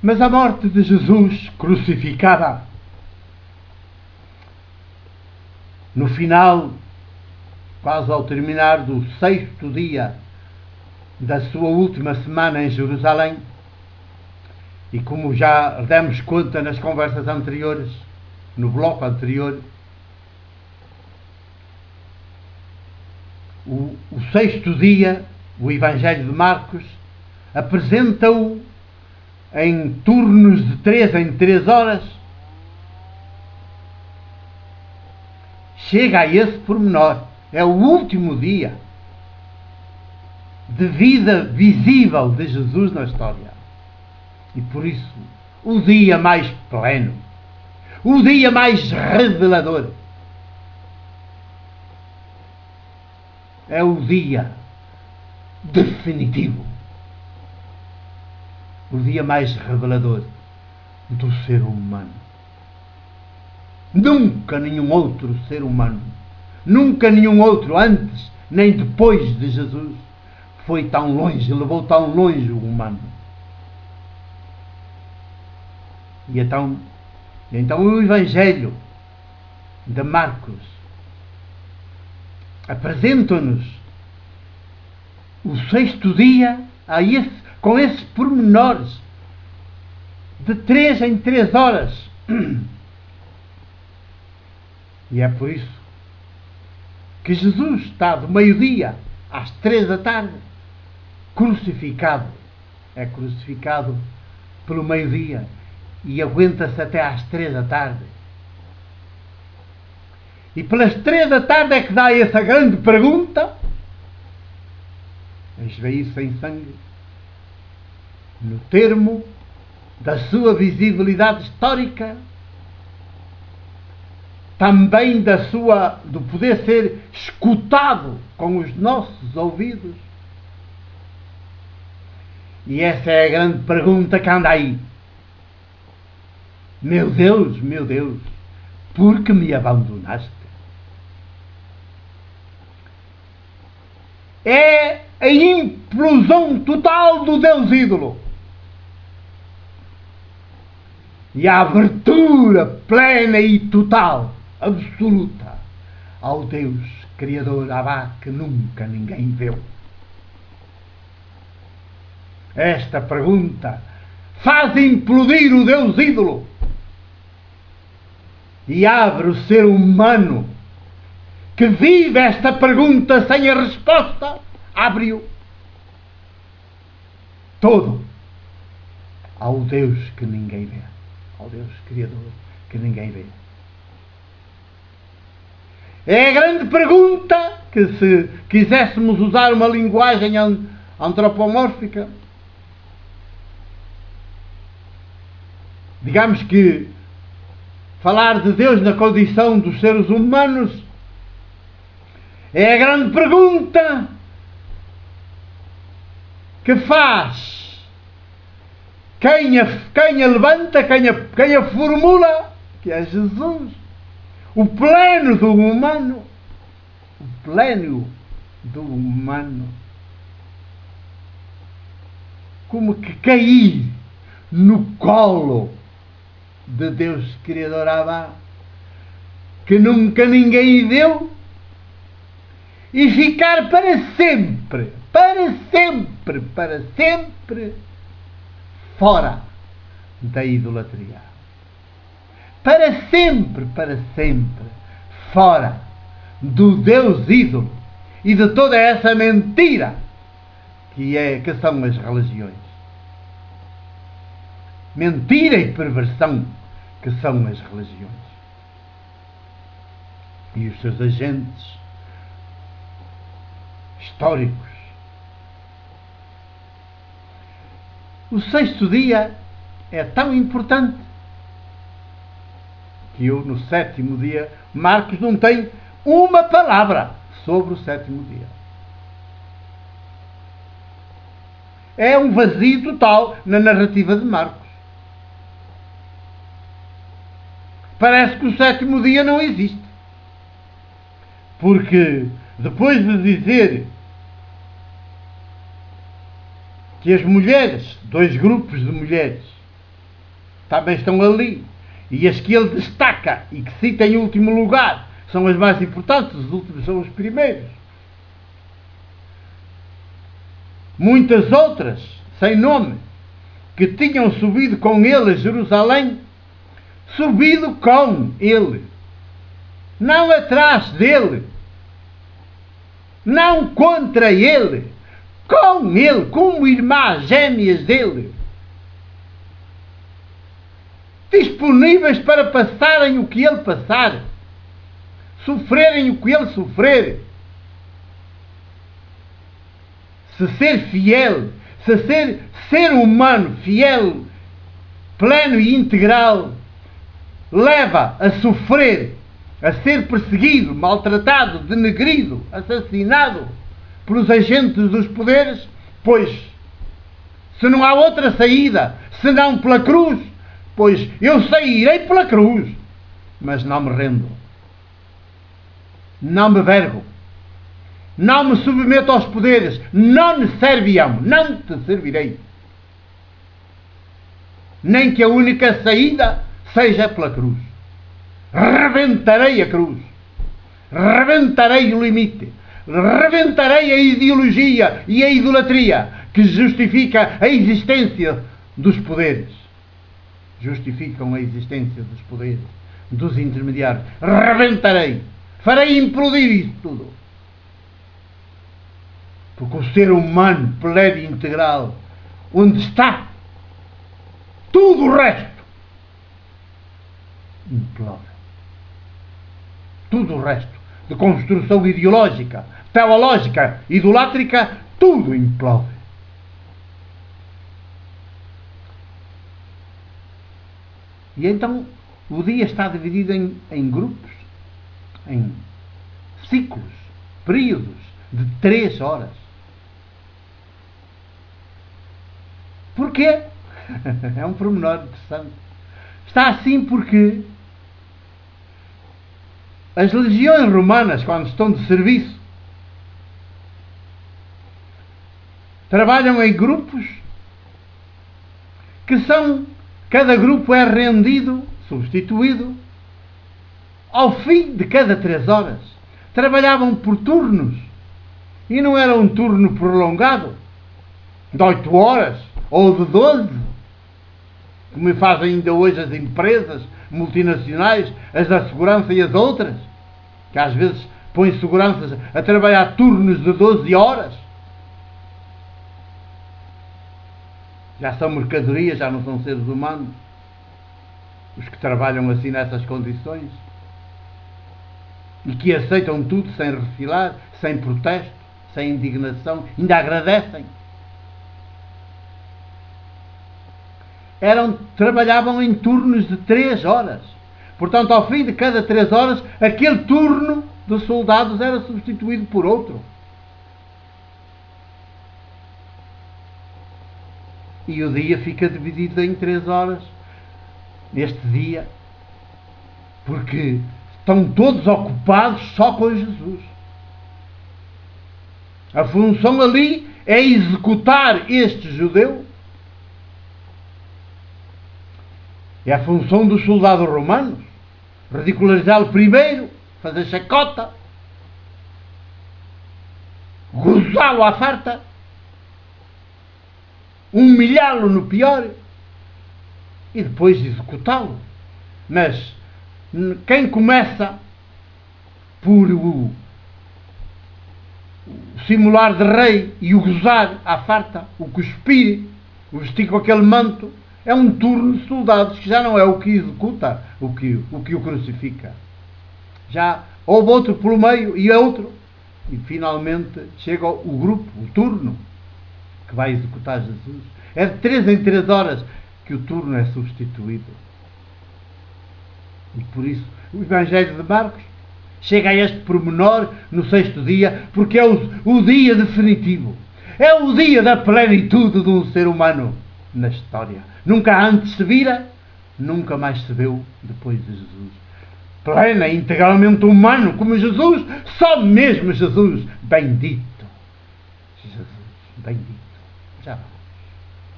Mas a morte de Jesus crucificada, no final, quase ao terminar do 6º dia da sua última semana em Jerusalém, e como já demos conta nas conversas anteriores, no bloco anterior, o 6º dia, o Evangelho de Marcos, apresenta-o em turnos de 3 em 3 horas. Chega a esse pormenor. É o último dia de vida visível de Jesus na história. E por isso, o dia mais pleno, o dia mais revelador, é o dia definitivo, o dia mais revelador do ser humano. Nunca nenhum outro ser humano, nunca nenhum outro antes nem depois de Jesus foi tão longe, levou tão longe o humano. E então o Evangelho de Marcos apresenta-nos o 6º dia com esses pormenores de 3 em 3 horas. E é por isso que Jesus está do meio-dia às 3 da tarde crucificado. É crucificado pelo meio-dia e aguenta-se até às 3 da tarde. E pelas 3 da tarde é que dá essa grande pergunta: esvair sem sangue, no termo da sua visibilidade histórica, também do poder ser escutado com os nossos ouvidos. E essa é a grande pergunta que anda aí. Meu Deus, por que me abandonaste? É a implosão total do Deus ídolo e a abertura plena e total, absoluta, ao Deus Criador Abá, que nunca ninguém viu. Esta pergunta faz implodir o Deus ídolo e abre o ser humano que vive esta pergunta sem a resposta, abre-o todo ao Deus que ninguém vê, ao Deus Criador que ninguém vê. É a grande pergunta que, se quiséssemos usar uma linguagem antropomórfica, digamos que falar de Deus na condição dos seres humanos é a grande pergunta que faz quem a levanta, quem a formula, que é Jesus, o pleno do humano, o pleno do humano, como que cair no colo de Deus Criador Abá, que nunca ninguém viu, e ficar para sempre fora da idolatria. Para sempre fora do Deus ídolo e de toda essa mentira que são as religiões. Mentira e perversão que são as religiões. E os seus agentes históricos. O 6º dia é tão importante que no 7º dia Marcos não tem uma palavra sobre o 7º dia. É um vazio total na narrativa de Marcos. Parece que o 7º dia não existe. Porque depois de dizer que as mulheres, 2 grupos de mulheres, também estão ali. E as que ele destaca e que cita em último lugar são as mais importantes, os últimos são os primeiros. Muitas outras, sem nome, que tinham subido com ele a Jerusalém, subido com ele, não atrás dele, não contra ele, com ele, como irmãs gêmeas dele, disponíveis para passarem o que ele passar, sofrerem o que ele sofrer. Se ser fiel, se ser humano fiel, pleno e integral, leva a sofrer, a ser perseguido, maltratado, denegrido, assassinado pelos agentes dos poderes, pois, se não há outra saída, senão pela cruz, pois eu sairei pela cruz, mas não me rendo, não me vergo, não me submeto aos poderes, não me servirão, não te servirei, nem que a única saída seja pela cruz. Rebentarei a cruz, rebentarei o limite, rebentarei a ideologia e a idolatria que justifica a existência dos poderes, justificam a existência dos poderes, dos intermediários. Rebentarei, farei implodir isso tudo, porque o ser humano pleno e integral, onde está tudo o resto, implode. Tudo o resto de construção ideológica, teológica, idolátrica, tudo implode. E então o dia está dividido em grupos, em ciclos, períodos de 3 horas. Porquê? É um pormenor interessante. Está assim porque as legiões romanas, quando estão de serviço, trabalham em grupos que são, cada grupo é rendido, substituído, ao fim de cada 3 horas. Trabalhavam por turnos e não era um turno prolongado de 8 horas ou de 12, como fazem ainda hoje as empresas multinacionais, as da segurança e as outras, que às vezes põem seguranças a trabalhar turnos de 12 horas. Já são mercadorias, já não são seres humanos os que trabalham assim nessas condições e que aceitam tudo sem refilar, sem protesto, sem indignação, ainda agradecem. Trabalhavam em turnos de 3 horas. Portanto, ao fim de cada 3 horas, aquele turno de soldados era substituído por outro. E o dia fica dividido em 3 horas, neste dia, porque estão todos ocupados só com Jesus. A função ali é executar este judeu. É a função dos soldados romanos. Ridicularizá-lo primeiro, fazer chacota, gozá-lo à farta, humilhá-lo no pior e depois executá-lo. Mas quem começa por o simular de rei e o gozar à farta, o cuspir, o vestir com aquele manto, é um turno de soldados que já não é o que executa, o que o crucifica. Já houve outro pelo meio e outro. E finalmente chega o grupo, o turno, que vai executar Jesus. É de 3 em 3 horas que o turno é substituído. E por isso o Evangelho de Marcos chega a este pormenor no 6º dia, porque é o dia definitivo. É o dia da plenitude de um ser humano na história. Nunca antes se vira, nunca mais se viu depois de Jesus. Plena e integralmente humano como Jesus, só mesmo Jesus. Bendito. Jesus, bendito. Já.